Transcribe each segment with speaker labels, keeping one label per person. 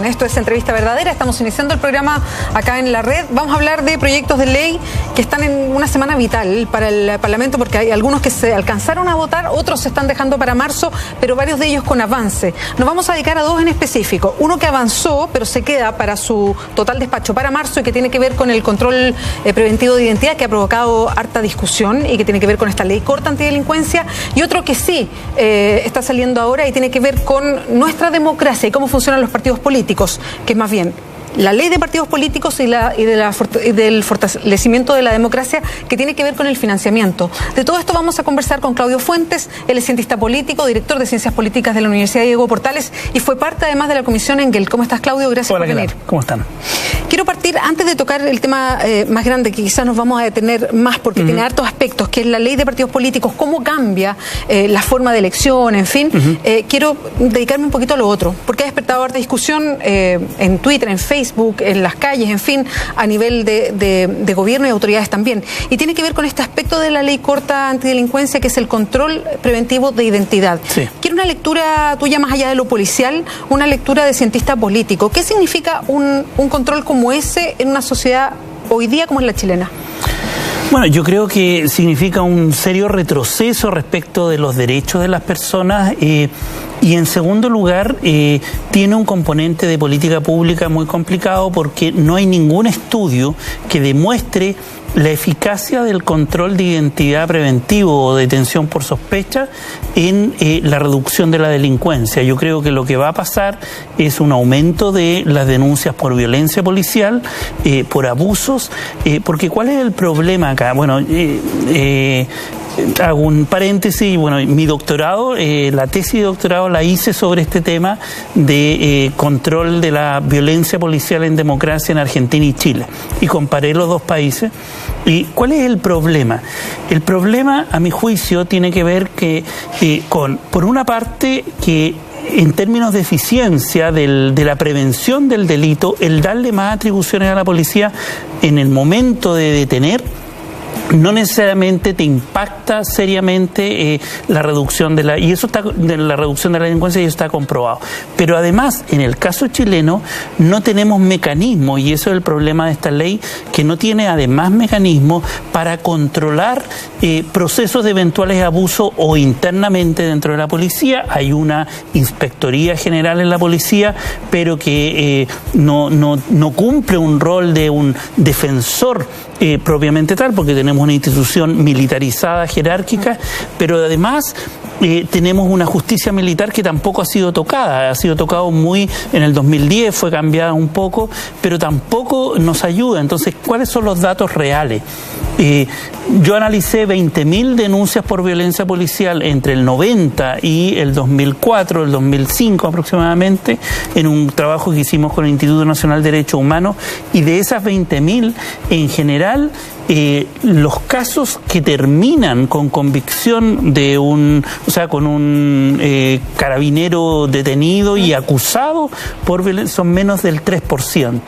Speaker 1: Esto es Entrevista Verdadera. Estamos iniciando el programa acá en la red. Vamos a hablar de proyectos de ley que están en una semana vital para el Parlamento, porque hay algunos que se alcanzaron a votar, otros se están dejando para marzo, pero varios de ellos con avance. Nos vamos a dedicar a dos en específico. Uno que avanzó, pero se queda para su total despacho para marzo y que tiene que ver con el control preventivo de identidad, que ha provocado harta discusión y que tiene que ver con esta ley corta antidelincuencia. Y otro que sí está saliendo ahora y tiene que ver con nuestra democracia y cómo funcionan los partidos políticos, que es más bien la ley de partidos políticos y del fortalecimiento de la democracia, que tiene que ver con el financiamiento. De todo esto vamos a conversar con Claudio Fuentes. Él es cientista político, director de Ciencias Políticas de la Universidad Diego Portales y fue parte además de la Comisión Engel. ¿Cómo estás, Claudio? Gracias por venir.
Speaker 2: ¿Cómo están?
Speaker 1: Quiero partir, antes de tocar el tema más grande, que quizás nos vamos a detener más porque tiene hartos aspectos, que es la ley de partidos políticos, cómo cambia la forma de elección, en fin. Quiero dedicarme un poquito a lo otro, porque ha despertado harta discusión en Twitter, en Facebook, en las calles, en fin, a nivel de gobierno y autoridades también. Y tiene que ver con este aspecto de la ley corta antidelincuencia, que es el control preventivo de identidad. Sí. Quiero una lectura tuya más allá de lo policial, una lectura de cientista político. ¿Qué significa un control como ese en una sociedad hoy día como es la chilena?
Speaker 2: Bueno, yo creo que significa un serio retroceso respecto de los derechos de las personas y en segundo lugar tiene un componente de política pública muy complicado porque no hay ningún estudio que demuestre la eficacia del control de identidad preventivo o detención por sospecha en la reducción de la delincuencia. Yo creo que lo que va a pasar es un aumento de las denuncias por violencia policial, por abusos, porque ¿cuál es el problema acá? Bueno, hago un paréntesis. Bueno, mi doctorado, la tesis de doctorado la hice sobre este tema de control de la violencia policial en democracia en Argentina y Chile. Y comparé los dos países. ¿Y cuál es el problema? El problema, a mi juicio, tiene que ver con, por una parte, que en términos de eficiencia de la prevención del delito, el darle más atribuciones a la policía en el momento de detener, no necesariamente te impacta seriamente la reducción de la reducción de la delincuencia, y eso está comprobado. Pero además, en el caso chileno, no tenemos mecanismos, y eso es el problema de esta ley, que no tiene además mecanismos para controlar procesos de eventuales abusos o internamente dentro de la policía. Hay una inspectoría general en la policía, pero que no cumple un rol de un defensor propiamente tal, porque tenemos una institución militarizada, jerárquica, pero además tenemos una justicia militar que tampoco ha sido tocada. Ha sido tocado muy en el 2010, fue cambiada un poco, pero tampoco nos ayuda. Entonces, ¿cuáles son los datos reales? Yo analicé 20.000 denuncias por violencia policial entre el 90 y el 2004, el 2005 aproximadamente, en un trabajo que hicimos con el Instituto Nacional de Derechos Humanos, y de esas 20.000, en general, los casos que terminan con convicción de con un carabinero detenido y acusado por violencia son menos del 3%.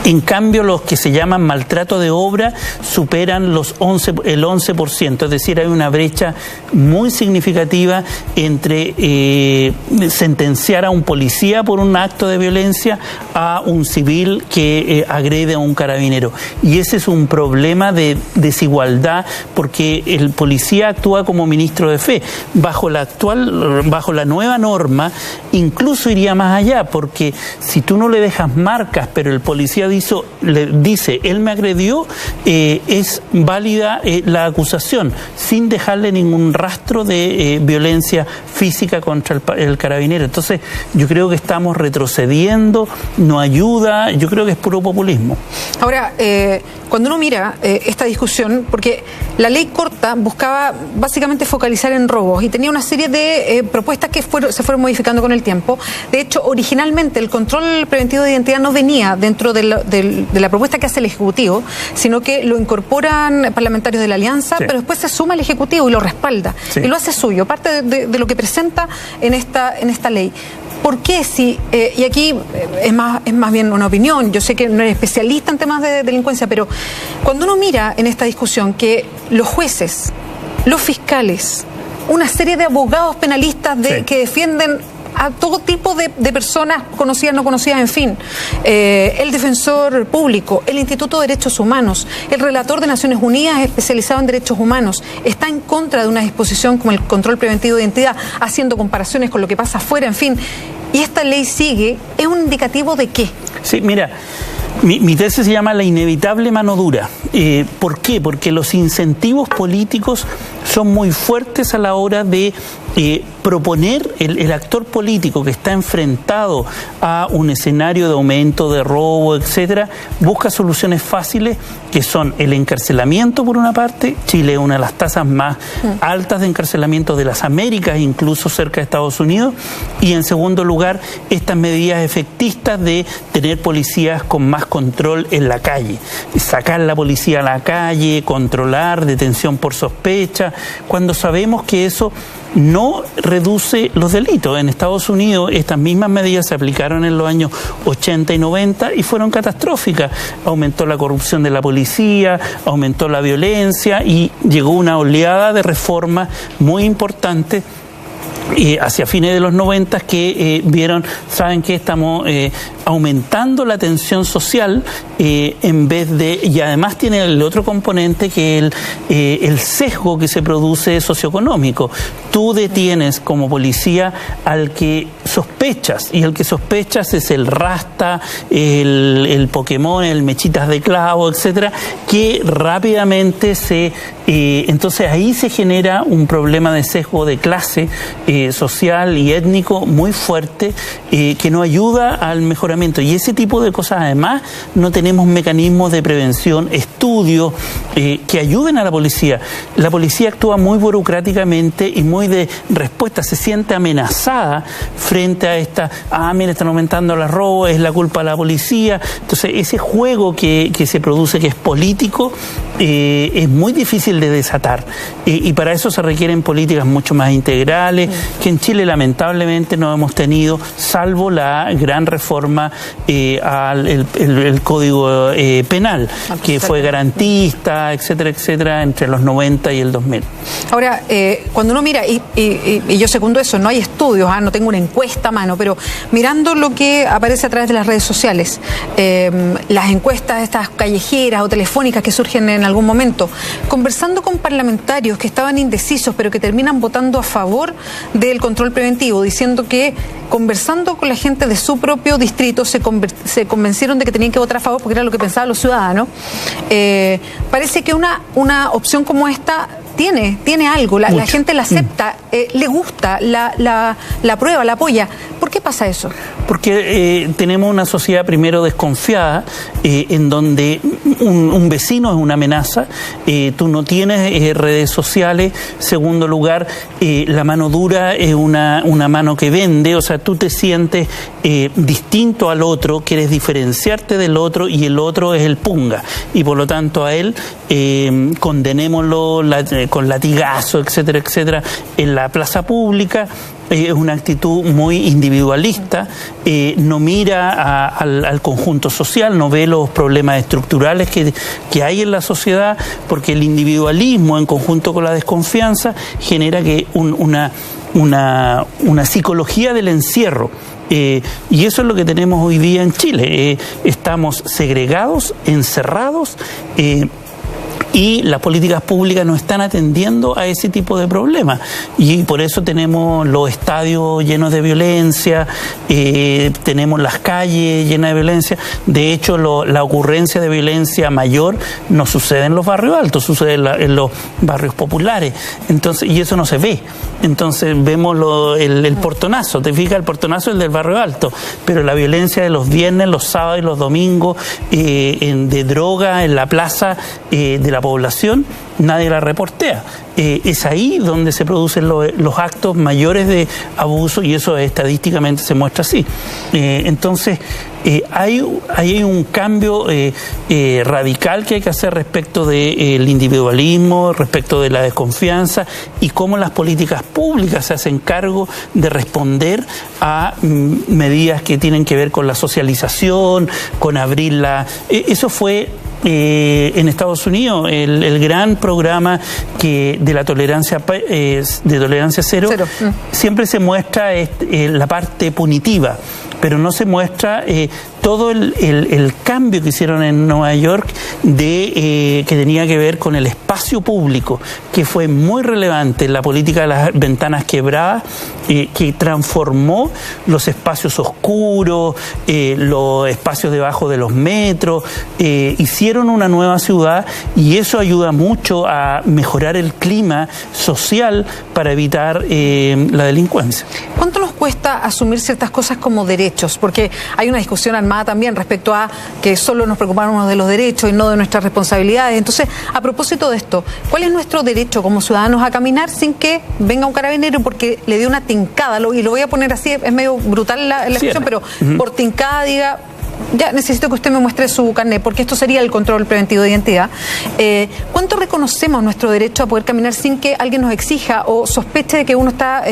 Speaker 2: En cambio, los que se llaman maltrato de obra superan el 11%, es decir, hay una brecha muy significativa entre sentenciar a un policía por un acto de violencia a un civil que agrede a un carabinero. Y ese es un problema de desigualdad, porque el policía actúa como ministro de fe. Bajo la nueva norma, incluso iría más allá, porque si tú no le dejas marcas, pero el policía le dice, él me agredió, es válida la acusación, sin dejarle ningún rastro de violencia física contra el carabinero. Entonces, yo creo que estamos retrocediendo, no ayuda, yo creo que es puro populismo.
Speaker 1: Ahora, cuando uno mira esta discusión, porque la ley corta buscaba básicamente focalizar en robos y tenía una serie de propuestas que se fueron modificando con el tiempo. De hecho, originalmente el control preventivo de identidad no venía dentro de la propuesta que hace el Ejecutivo, sino que lo incorporan parlamentarios de la Alianza, sí, pero después se suma el Ejecutivo y lo respalda, sí, y lo hace suyo, parte de lo que presenta en esta ley. ¿Por qué? Y aquí es más bien una opinión, yo sé que no eres especialista en temas de delincuencia, pero cuando uno mira en esta discusión que los jueces, los fiscales, una serie de abogados penalistas que defienden a todo tipo de personas conocidas, no conocidas, en fin. El defensor público, el Instituto de Derechos Humanos, el relator de Naciones Unidas especializado en derechos humanos, está en contra de una disposición como el control preventivo de identidad, haciendo comparaciones con lo que pasa afuera, en fin. Y esta ley sigue, ¿es un indicativo de qué?
Speaker 2: Sí, mira, mi tesis se llama La inevitable mano dura. ¿Por qué? Porque los incentivos políticos son muy fuertes a la hora de proponer el actor político que está enfrentado a un escenario de aumento, de robo, etcétera, busca soluciones fáciles que son el encarcelamiento por una parte. Chile es una de las tasas más altas de encarcelamiento de las Américas, incluso cerca de Estados Unidos, y en segundo lugar estas medidas efectistas de tener policías con más control en la calle, sacar la policía a la calle, controlar, detención por sospecha, cuando sabemos que eso no reduce los delitos. En Estados Unidos estas mismas medidas se aplicaron en los años 80 y 90 y fueron catastróficas. Aumentó la corrupción de la policía, aumentó la violencia y llegó una oleada de reformas muy importantes hacia fines de los 90 que vieron, saben que estamos aumentando la tensión social en vez de, y además tiene el otro componente que el sesgo que se produce socioeconómico. Tú detienes como policía al que sospechas, y el que sospechas es el rasta, el Pokémon, el mechitas de clavo, etcétera, que rápidamente entonces ahí se genera un problema de sesgo de clase social y étnico muy fuerte que no ayuda al mejoramiento. Y ese tipo de cosas, además, no tenemos mecanismos de prevención, estudios que ayuden a la policía. La policía actúa muy burocráticamente y muy de respuesta, se siente amenazada frente a esta, mira, están aumentando los robos, es la culpa de la policía. Entonces ese juego que se produce, que es político, es muy difícil de desatar, y para eso se requieren políticas mucho más integrales, que en Chile lamentablemente no hemos tenido, salvo la gran reforma al Código Penal, que fue garantista, etcétera, etcétera, entre los 90 y el 2000.
Speaker 1: Ahora, cuando uno mira, y yo secundo eso, no hay estudios, no tengo una encuesta a mano, pero mirando lo que aparece a través de las redes sociales, las encuestas estas callejeras o telefónicas que surgen en algún momento, conversando con parlamentarios que estaban indecisos pero que terminan votando a favor del control preventivo, diciendo que conversando con la gente de su propio distrito se convencieron de que tenían que votar a favor porque era lo que pensaban los ciudadanos. Parece que una opción como esta tiene algo, la gente la acepta, le gusta, la aprueba, la apoya. ¿Por qué pasa eso?
Speaker 2: Porque tenemos una sociedad primero desconfiada, en donde un vecino es una amenaza, tú no tienes redes sociales. Segundo lugar, la mano dura es una mano que vende, o sea, tú te sientes distinto al otro, quieres diferenciarte del otro y el otro es el punga, y por lo tanto a él condenémoslo con latigazo, etcétera, etcétera, en la plaza pública. Es una actitud muy individualista, no mira al conjunto social, no ve los problemas estructurales que hay en la sociedad, porque el individualismo en conjunto con la desconfianza genera que una psicología del encierro. Y eso es lo que tenemos hoy día en Chile. Estamos segregados, encerrados, y las políticas públicas no están atendiendo a ese tipo de problemas, y por eso tenemos los estadios llenos de violencia, tenemos las calles llenas de violencia. De hecho, la ocurrencia de violencia mayor no sucede en los barrios altos, sucede en los barrios populares. Entonces, y eso no se ve. Entonces vemos el portonazo, te fijas, el portonazo es el del barrio alto, pero la violencia de los viernes, los sábados y los domingos, de droga en la plaza de la población, nadie la reportea. Es ahí donde se producen los actos mayores de abuso, y eso estadísticamente se muestra así. Entonces, hay un cambio radical que hay que hacer respecto del individualismo, respecto de la desconfianza, y cómo las políticas públicas se hacen cargo de responder a medidas que tienen que ver con la socialización, con abrir eso fue en Estados Unidos el gran programa de la tolerancia cero. Siempre se muestra la parte punitiva, pero no se muestra todo el cambio que hicieron en Nueva York que tenía que ver con el espacio público, que fue muy relevante en la política de las ventanas quebradas, que transformó los espacios oscuros, los espacios debajo de los metros, hicieron una nueva ciudad, y eso ayuda mucho a mejorar el clima social para evitar la delincuencia.
Speaker 1: ¿Cuánto nos cuesta asumir ciertas cosas como derechos? Porque hay una discusión armada también respecto a que solo nos preocupamos de los derechos y no de nuestras responsabilidades. Entonces, a propósito de esto, ¿cuál es nuestro derecho como ciudadanos a caminar sin que venga un carabinero porque le dé una tincada? Y lo voy a poner así, es medio brutal la expresión, pero por tincada diga: ya necesito que usted me muestre su carnet, porque esto sería el control preventivo de identidad. ¿Cuánto reconocemos nuestro derecho a poder caminar sin que alguien nos exija o sospeche de que uno está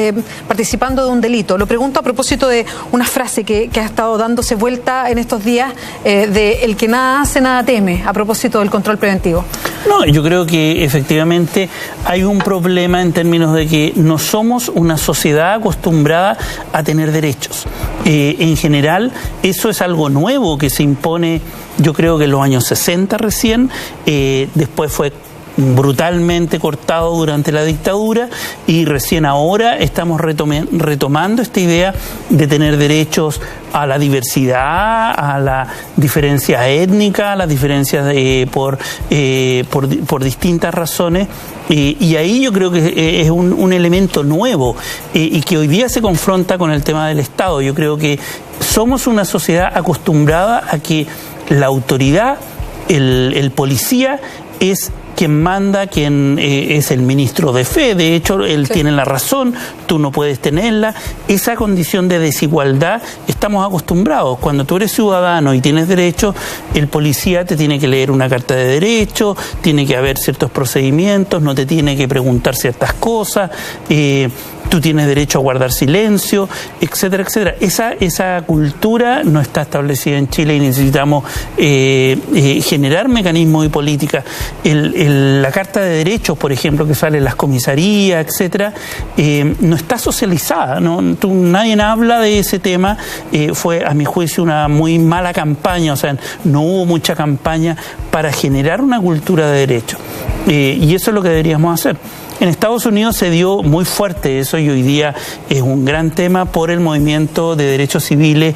Speaker 1: participando de un delito? Lo pregunto a propósito de una frase que ha estado dándose vuelta en estos días, de el que nada hace, nada teme, a propósito del control preventivo.
Speaker 2: No, yo creo que efectivamente hay un problema en términos de que no somos una sociedad acostumbrada a tener derechos. En general, eso es algo nuevo que se impone, yo creo que en los años 60 recién, después fue brutalmente cortado durante la dictadura, y recién ahora estamos retomando esta idea de tener derechos a la diversidad, a la diferencia étnica, a las diferencias por distintas razones, y ahí yo creo que es un elemento nuevo y que hoy día se confronta con el tema del Estado. Yo creo que somos una sociedad acostumbrada a que la autoridad, el policía, es quien manda, quien es el ministro de fe. De hecho, él tiene la razón, tú no puedes tenerla. Esa condición de desigualdad estamos acostumbrados. Cuando tú eres ciudadano y tienes derechos, el policía te tiene que leer una carta de derechos, tiene que haber ciertos procedimientos, no te tiene que preguntar ciertas cosas, tú tienes derecho a guardar silencio, etcétera, etcétera. Esa cultura no está establecida en Chile, y necesitamos generar mecanismos y políticas. La Carta de Derechos, por ejemplo, que sale en las comisarías, etcétera, no está socializada, ¿no? Nadie habla de ese tema. Fue, a mi juicio, una muy mala campaña, o sea, no hubo mucha campaña para generar una cultura de derechos. Y eso es lo que deberíamos hacer. En Estados Unidos se dio muy fuerte eso, y hoy día es un gran tema por el movimiento de derechos civiles,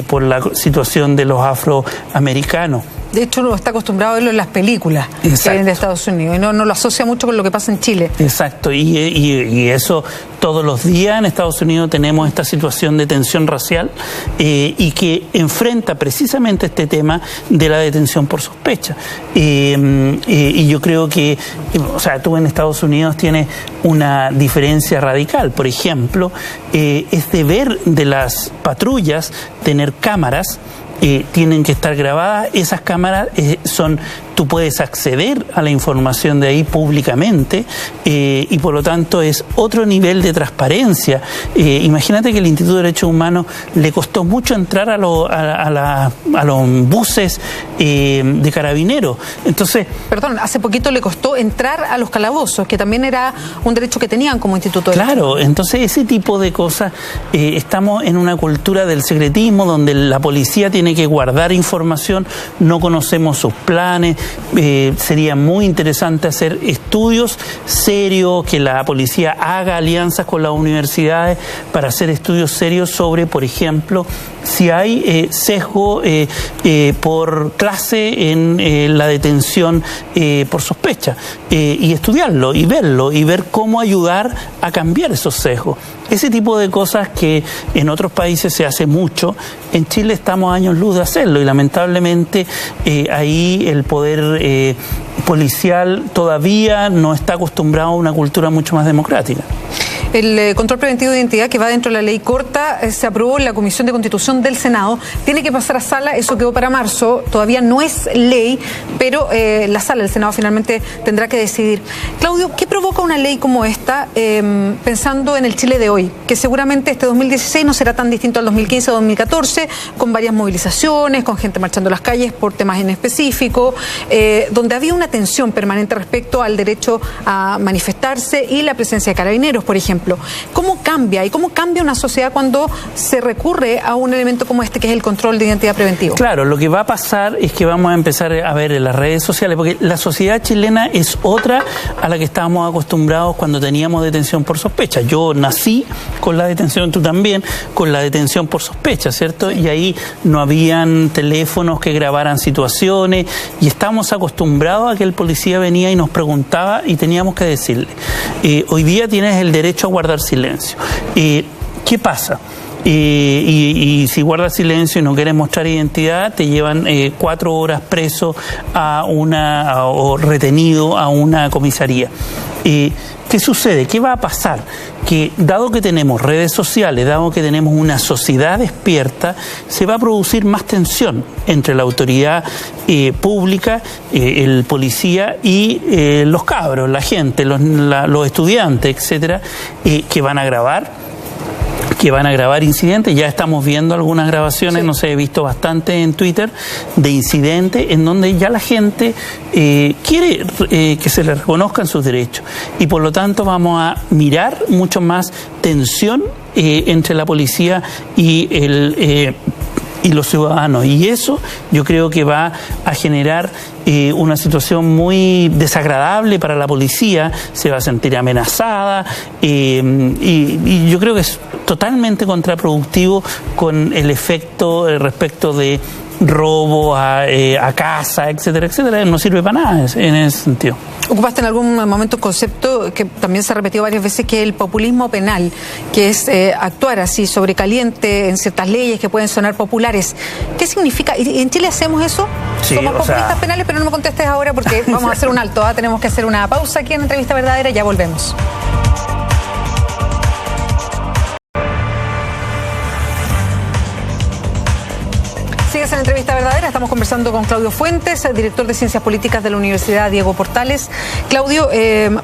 Speaker 2: por la situación de los afroamericanos.
Speaker 1: De hecho, uno está acostumbrado a verlo en las películas que vienen de Estados Unidos, y no lo asocia mucho con lo que pasa en Chile.
Speaker 2: Exacto, y eso todos los días en Estados Unidos tenemos esta situación de tensión racial, y que enfrenta precisamente este tema de la detención por sospecha. Y yo creo que, o sea, tú en Estados Unidos tienes una diferencia radical. Por ejemplo, es deber de las patrullas tener cámaras. Tienen que estar grabadas. Esas cámaras tú puedes acceder a la información de ahí públicamente, y por lo tanto es otro nivel de transparencia. Imagínate que el Instituto de Derechos Humanos le costó mucho entrar a los buses de carabineros. Entonces,
Speaker 1: perdón, hace poquito le costó entrar a los calabozos, que también era un derecho que tenían como Instituto de Derechos Humanos.
Speaker 2: Claro, entonces ese tipo de cosas, estamos en una cultura del secretismo donde la policía tiene que guardar información, no conocemos sus planes. Sería muy interesante hacer estudios serios, que la policía haga alianzas con las universidades para hacer estudios serios sobre, por ejemplo, si hay sesgo por clase en la detención por sospecha, y estudiarlo y verlo y ver cómo ayudar a cambiar esos sesgos. Ese tipo de cosas que en otros países se hace mucho, en Chile estamos a años luz de hacerlo, y lamentablemente ahí el poder policial todavía no está acostumbrado a una cultura mucho más democrática.
Speaker 1: El control preventivo de identidad, que va dentro de la ley corta, se aprobó en la Comisión de Constitución del Senado. Tiene que pasar a sala, eso quedó para marzo. Todavía no es ley, pero la sala del Senado finalmente tendrá que decidir. Claudio, ¿qué provoca una ley como esta, pensando en el Chile de hoy? Que seguramente este 2016 no será tan distinto al 2015 o 2014, con varias movilizaciones, con gente marchando en las calles por temas en específico, donde había una tensión permanente respecto al derecho a manifestarse y la presencia de carabineros, por ejemplo. ¿Cómo cambia y cómo cambia una sociedad cuando se recurre a un elemento como este, que es el control de identidad preventivo?
Speaker 2: Claro, lo que va a pasar es que vamos a empezar a ver en las redes sociales, porque la sociedad chilena es otra a la que estábamos acostumbrados cuando teníamos detención por sospecha. Yo nací con la detención, tú también, con la detención por sospecha, ¿cierto? Y ahí no habían teléfonos que grabaran situaciones y estábamos acostumbrados a que el policía venía y nos preguntaba y teníamos que decirle, hoy día tienes el derecho a guardar silencio. ¿Qué pasa? Y si guardas silencio y no quieres mostrar identidad, te llevan 4 horas preso o retenido a una comisaría. ¿Qué sucede? ¿Qué va a pasar? Que dado que tenemos redes sociales, dado que tenemos una sociedad despierta, se va a producir más tensión entre la autoridad pública, el policía y los cabros, la gente, los estudiantes, etcétera, que van a grabar incidentes. Ya estamos viendo algunas grabaciones, sí. No sé, he visto bastante en Twitter de incidentes en donde ya la gente quiere que se le reconozcan sus derechos y por lo tanto vamos a mirar mucho más tensión entre la policía y los ciudadanos, y eso yo creo que va a generar una situación muy desagradable para la policía, se va a sentir amenazada y yo creo que es totalmente contraproductivo con el efecto respecto de robo a casa, etcétera, etcétera. No sirve para nada en ese sentido.
Speaker 1: Ocupaste en algún momento un concepto que también se ha repetido varias veces, que es el populismo penal, que es actuar así sobrecaliente en ciertas leyes que pueden sonar populares. ¿Qué significa? ¿Y en Chile hacemos eso?
Speaker 2: Sí,
Speaker 1: somos populistas penales, pero no me contestes ahora porque vamos a hacer un alto. Tenemos que hacer una pausa aquí en Entrevista Verdadera, ya volvemos. Sigues en Entrevista Verdadera, estamos conversando con Claudio Fuentes, director de Ciencias Políticas de la Universidad Diego Portales. Claudio,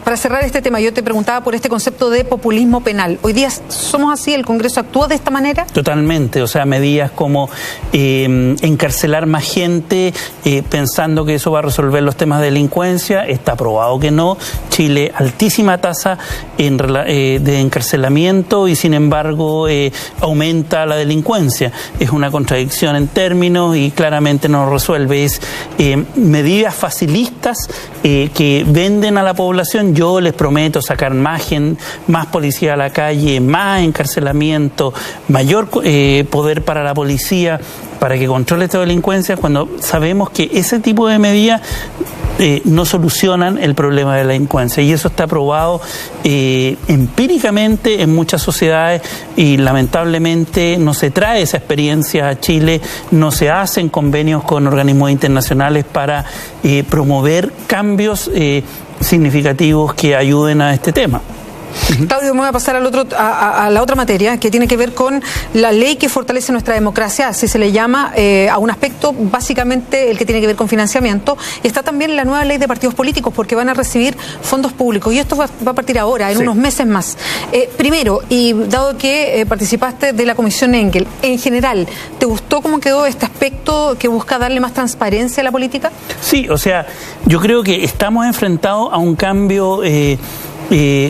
Speaker 1: para cerrar este tema, yo te preguntaba por este concepto de populismo penal. ¿Hoy día somos así? ¿El Congreso actúa de esta manera?
Speaker 2: Totalmente, o sea, medidas como encarcelar más gente pensando que eso va a resolver los temas de delincuencia, está probado que no. Chile, altísima tasa de encarcelamiento y sin embargo aumenta la delincuencia. Es una contradicción en términos y claramente no lo resuelve. Es medidas facilistas que venden a la población. Yo les prometo sacar más policía a la calle, más encarcelamiento, mayor poder para la policía para que controle esta delincuencia, cuando sabemos que ese tipo de medidas no solucionan el problema de la delincuencia, y eso está probado empíricamente en muchas sociedades y lamentablemente no se trae esa experiencia a Chile, no se hacen convenios con organismos internacionales para promover cambios significativos que ayuden a este tema.
Speaker 1: Claudio, me voy a pasar a la otra materia, que tiene que ver con la ley que fortalece nuestra democracia, así se le llama, a un aspecto básicamente el que tiene que ver con financiamiento. Está también la nueva ley de partidos políticos, porque van a recibir fondos públicos, y esto va a partir ahora, en unos meses más. Primero, y dado que participaste de la Comisión Engel, en general, ¿te gustó cómo quedó este aspecto que busca darle más transparencia a la política?
Speaker 2: Sí, o sea, yo creo que estamos enfrentados a un cambio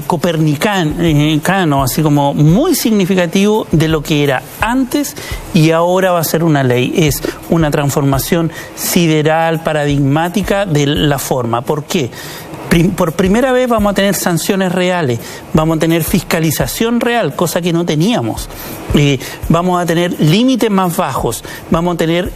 Speaker 2: copernicano, así como muy significativo de lo que era antes y ahora va a ser una ley. Es una transformación sideral, paradigmática de la forma. ¿Por qué? Por primera vez vamos a tener sanciones reales, vamos a tener fiscalización real, cosa que no teníamos. Vamos a tener límites más bajos, vamos a tener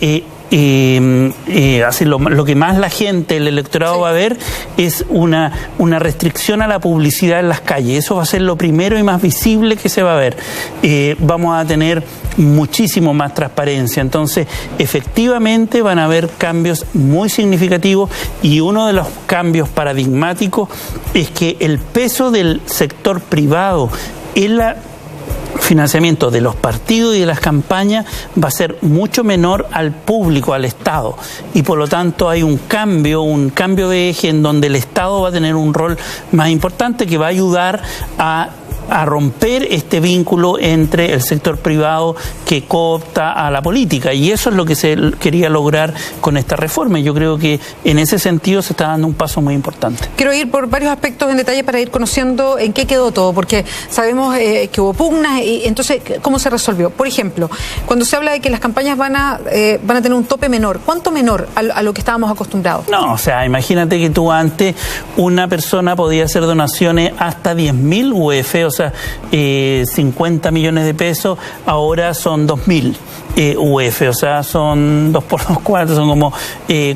Speaker 2: así lo que más la gente, el electorado va a ver es una restricción a la publicidad en las calles. Eso va a ser lo primero y más visible que se va a ver. Vamos a tener muchísimo más transparencia. Entonces, efectivamente van a haber cambios muy significativos, y uno de los cambios paradigmáticos es que el peso del sector privado el financiamiento de los partidos y de las campañas va a ser mucho menor al público, al Estado, y por lo tanto hay un cambio de eje en donde el Estado va a tener un rol más importante que va a ayudar a romper este vínculo entre el sector privado que coopta a la política, y eso es lo que se quería lograr con esta reforma, y yo creo que en ese sentido se está dando un paso muy importante.
Speaker 1: Quiero ir por varios aspectos en detalle para ir conociendo en qué quedó todo, porque sabemos que hubo pugnas, y entonces, ¿cómo se resolvió? Por ejemplo, cuando se habla de que las campañas van a tener un tope menor, ¿cuánto menor a lo que estábamos acostumbrados?
Speaker 2: No, o sea, imagínate que tú antes una persona podía hacer donaciones hasta 10.000 UF, o sea, 50 millones de pesos, ahora son 2.000 UF, o sea, son 2 por 2, 4, son como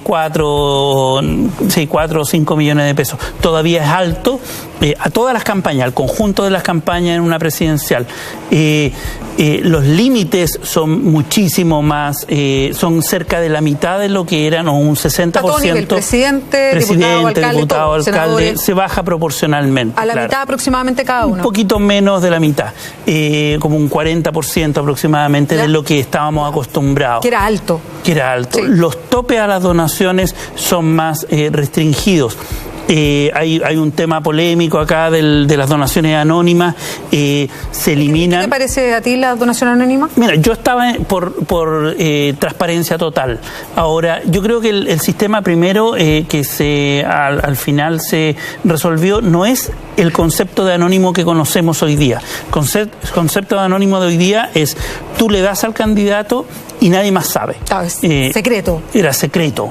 Speaker 2: 4 o 5 millones de pesos. Todavía es alto a todas las campañas, al conjunto de las campañas en una presidencial. Los límites son muchísimo más, son cerca de la mitad de lo que eran, o un 60%.
Speaker 1: A todo nivel, presidente, diputado, alcalde,
Speaker 2: se baja proporcionalmente.
Speaker 1: A la mitad aproximadamente cada uno.
Speaker 2: Un poquito menos de la mitad, como un 40% aproximadamente de lo que estábamos acostumbrados.
Speaker 1: Que era alto.
Speaker 2: Sí. Los topes a las donaciones son más restringidos. Hay un tema polémico acá de las donaciones anónimas, se eliminan.
Speaker 1: ¿Qué te parece a ti la donación anónima?
Speaker 2: Mira, yo estaba por transparencia total. Ahora, yo creo que el sistema primero que al final se resolvió no es el concepto de anónimo que conocemos hoy día. Concepto de anónimo de hoy día es tú le das al candidato y nadie más sabe.
Speaker 1: Secreto.
Speaker 2: Era secreto.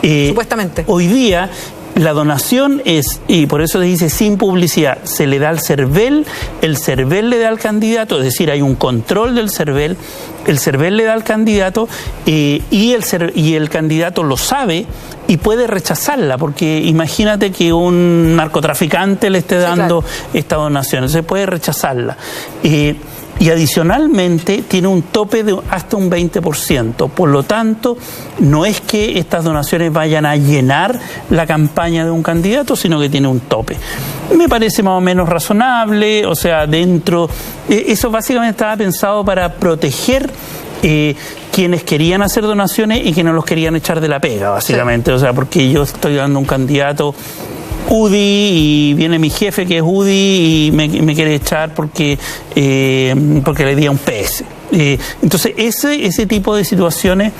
Speaker 1: Supuestamente.
Speaker 2: Hoy día la donación es, y por eso se dice sin publicidad, se le da al CERVEL, el CERVEL le da al candidato, es decir, hay un control del CERVEL, el CERVEL le da al candidato y el candidato lo sabe y puede rechazarla, porque imagínate que un narcotraficante le esté dando esta donación, se puede rechazarla. Y adicionalmente tiene un tope de hasta un 20%. Por lo tanto, no es que estas donaciones vayan a llenar la campaña de un candidato, sino que tiene un tope. Me parece más o menos razonable, o sea, eso básicamente estaba pensado para proteger quienes querían hacer donaciones y que no los querían echar de la pega, básicamente. O sea, porque yo estoy dando un candidato UDI y viene mi jefe que es UDI y me quiere echar porque le di a un PS. Entonces ese tipo de situaciones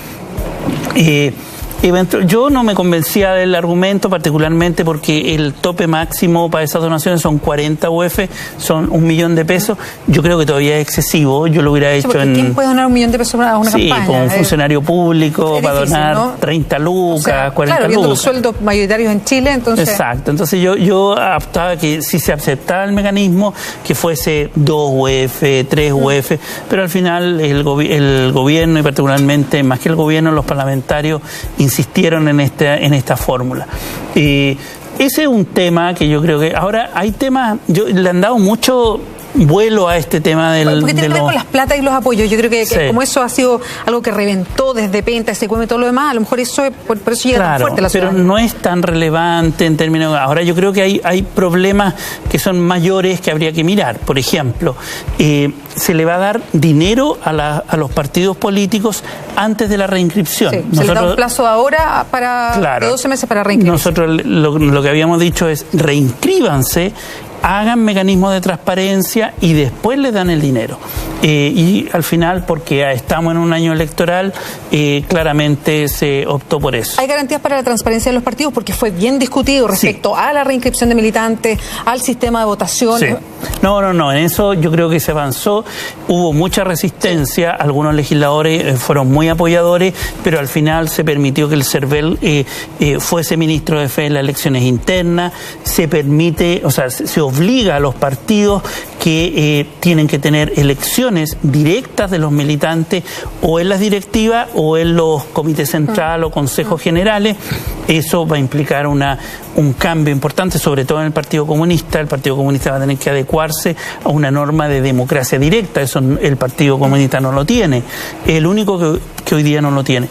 Speaker 2: yo no me convencía del argumento, particularmente porque el tope máximo para esas donaciones son 40 UF, son 1 millón de pesos. Yo creo que todavía es excesivo. Yo lo hubiera hecho en...
Speaker 1: ¿Quién puede donar 1 millón de pesos a una campaña?
Speaker 2: Sí, con un funcionario público para donar, ¿no? 30 lucas, 40
Speaker 1: claro, viendo
Speaker 2: lucas.
Speaker 1: Los sueldos mayoritarios en Chile, entonces...
Speaker 2: Exacto. Entonces yo optaba que si se aceptaba el mecanismo, que fuese 2 UF, 3 UF, pero al final el gobierno, y particularmente, más que el gobierno, los parlamentarios insistieron en esta fórmula. Ese es un tema que yo creo que... Ahora, hay temas... le han dado mucho vuelo a este tema
Speaker 1: porque tiene que ver con las platas y los apoyos. Yo creo que como eso ha sido algo que reventó desde Penta, SQM y todo lo demás, a lo mejor eso por eso llega tan fuerte la ciudad.
Speaker 2: Pero no es tan relevante en términos... Ahora yo creo que hay problemas que son mayores que habría que mirar. Por ejemplo, se le va a dar dinero a los partidos políticos antes de la reinscripción.
Speaker 1: Sí, se le da un plazo ahora de 12 meses para reinscribirse.
Speaker 2: Nosotros lo que habíamos dicho es reinscríbanse, hagan mecanismos de transparencia y después les dan el dinero. Y al final, porque estamos en un año electoral, claramente se optó por eso.
Speaker 1: ¿Hay garantías para la transparencia de los partidos? Porque fue bien discutido respecto a la reinscripción de militantes, al sistema de votación.
Speaker 2: Sí. No, en eso yo creo que se avanzó. Hubo mucha resistencia, algunos legisladores fueron muy apoyadores, pero al final se permitió que el CERVEL fuese ministro de Fe en las elecciones internas, se permite, o sea, se obliga a los partidos que tienen que tener elecciones directas de los militantes o en las directivas o en los comités centrales o consejos generales. Eso va a implicar un cambio importante, sobre todo en el Partido Comunista. El Partido Comunista va a tener que adecuarse a una norma de democracia directa. Eso el Partido Comunista no lo tiene. Es el único que hoy día no lo tiene.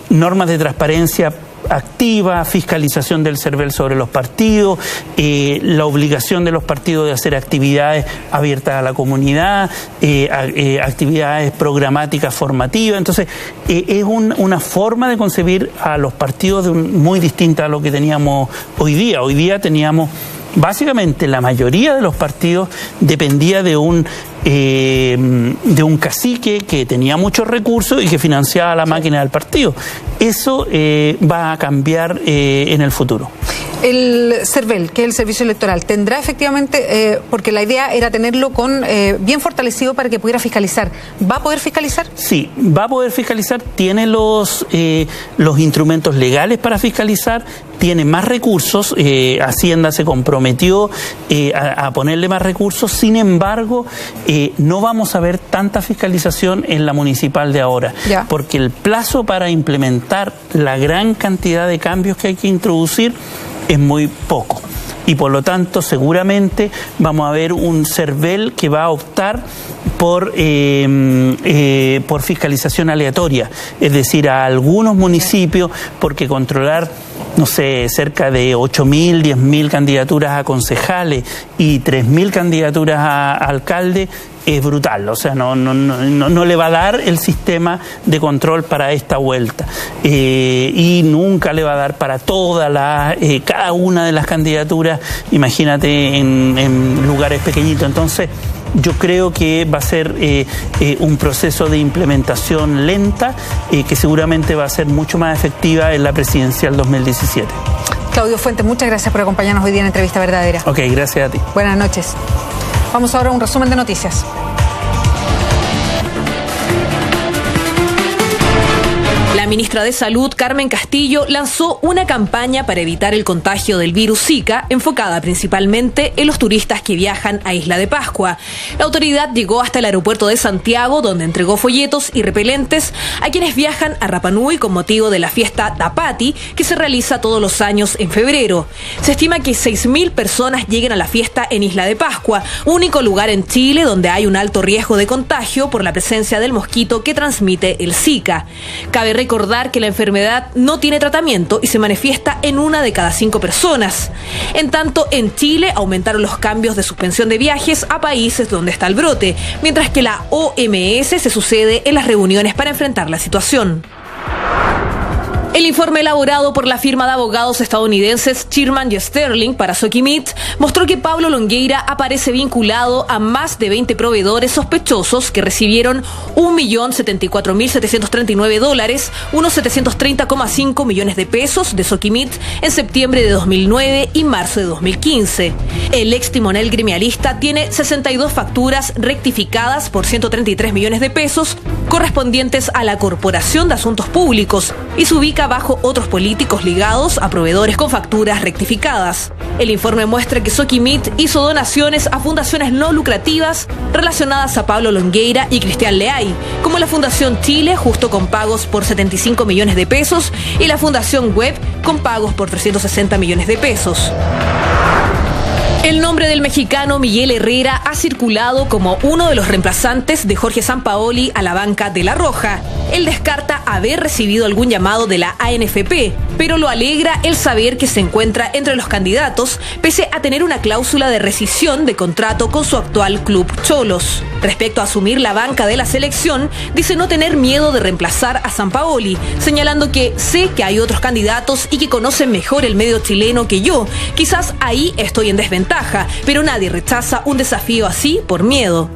Speaker 2: Normas de transparencia activa, fiscalización del CERVEL sobre los partidos, la obligación de los partidos de hacer actividades abiertas a la comunidad, actividades programáticas formativas. Entonces, es una forma de concebir a los partidos muy distinta a lo que teníamos hoy día. Hoy día teníamos, básicamente, la mayoría de los partidos dependía de un cacique que tenía muchos recursos y que financiaba la máquina del partido. Eso va a cambiar en el futuro.
Speaker 1: El CERVEL, que es el Servicio Electoral, tendrá efectivamente, porque la idea era tenerlo bien fortalecido para que pudiera fiscalizar. ¿Va a poder fiscalizar? Sí, va a poder fiscalizar.
Speaker 2: Tiene los instrumentos legales para fiscalizar, tiene más recursos. Hacienda se comprometió a ponerle más recursos. Sin embargo, no vamos a ver tanta fiscalización en la municipal de ahora, porque el plazo para implementar la gran cantidad de cambios que hay que introducir es muy poco. Y por lo tanto, seguramente vamos a ver un CERVEL que va a optar por fiscalización aleatoria, es decir, a algunos municipios, porque controlar, no sé, cerca de 8.000, 10.000 candidaturas a concejales y 3.000 candidaturas a alcalde es brutal. O sea, no le va a dar el sistema de control para esta vuelta, y nunca le va a dar para cada una de las candidaturas, imagínate, en lugares pequeñitos. Entonces, yo creo que va a ser un proceso de implementación lenta, que seguramente va a ser mucho más efectiva en la presidencial 2017.
Speaker 1: Claudio Fuentes, muchas gracias por acompañarnos hoy día en Entrevista Verdadera.
Speaker 2: Ok, gracias a ti.
Speaker 1: Buenas noches. Vamos ahora a un resumen de noticias.
Speaker 3: La ministra de Salud, Carmen Castillo, lanzó una campaña para evitar el contagio del virus Zika, enfocada principalmente en los turistas que viajan a Isla de Pascua. La autoridad llegó hasta el aeropuerto de Santiago, donde entregó folletos y repelentes a quienes viajan a Rapa Nui con motivo de la fiesta Tapati, que se realiza todos los años en febrero. Se estima que 6.000 personas lleguen a la fiesta en Isla de Pascua, único lugar en Chile donde hay un alto riesgo de contagio por la presencia del mosquito que transmite el Zika. Cabe recordar que la enfermedad no tiene tratamiento y se manifiesta en 1 de cada 5 personas. En tanto, en Chile aumentaron los cambios de suspensión de viajes a países donde está el brote, mientras que la OMS se sucede en las reuniones para enfrentar la situación. El informe elaborado por la firma de abogados estadounidenses Shearman y Sterling para Sokimit mostró que Pablo Longueira aparece vinculado a más de 20 proveedores sospechosos que recibieron $1.074.739, unos 730,5 millones de pesos de Sokimit en septiembre de 2009 y marzo de 2015. El ex timonel gremialista tiene 62 facturas rectificadas por 133 millones de pesos correspondientes a la Corporación de Asuntos Públicos y se ubica bajo otros políticos ligados a proveedores con facturas rectificadas. El informe muestra que Sokimit hizo donaciones a fundaciones no lucrativas relacionadas a Pablo Longueira y Cristian Leay, como la Fundación Chile, justo con pagos por 75 millones de pesos, y la Fundación Web, con pagos por 360 millones de pesos. El nombre del mexicano Miguel Herrera ha circulado como uno de los reemplazantes de Jorge Sampaoli a la banca de La Roja. Él descarta haber recibido algún llamado de la ANFP, pero lo alegra el saber que se encuentra entre los candidatos, pese a tener una cláusula de rescisión de contrato con su actual club Xolos. Respecto a asumir la banca de la selección, dice no tener miedo de reemplazar a Sampaoli, señalando que sé que hay otros candidatos y que conocen mejor el medio chileno que yo. Quizás ahí estoy en desventaja, pero nadie rechaza un desafío así por miedo.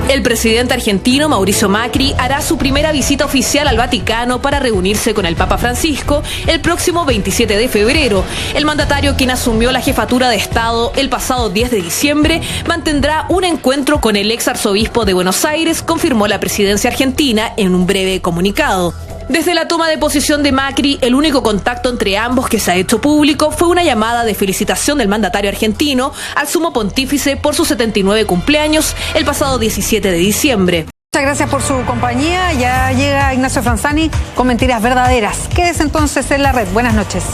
Speaker 3: El presidente argentino Mauricio Macri hará su primera visita oficial al Vaticano para reunirse con el Papa Francisco el próximo 27 de febrero. El mandatario, quien asumió la jefatura de Estado el pasado 10 de diciembre, mantendrá un encuentro con el ex arzobispo de Buenos Aires, confirmó la presidencia argentina en un breve comunicado. Desde la toma de posición de Macri, el único contacto entre ambos que se ha hecho público fue una llamada de felicitación del mandatario argentino al sumo pontífice por sus 79 cumpleaños el pasado 17 de diciembre.
Speaker 1: Muchas gracias por su compañía. Ya llega Ignacio Franzani con Mentiras Verdaderas. Quédese entonces en la red. Buenas noches.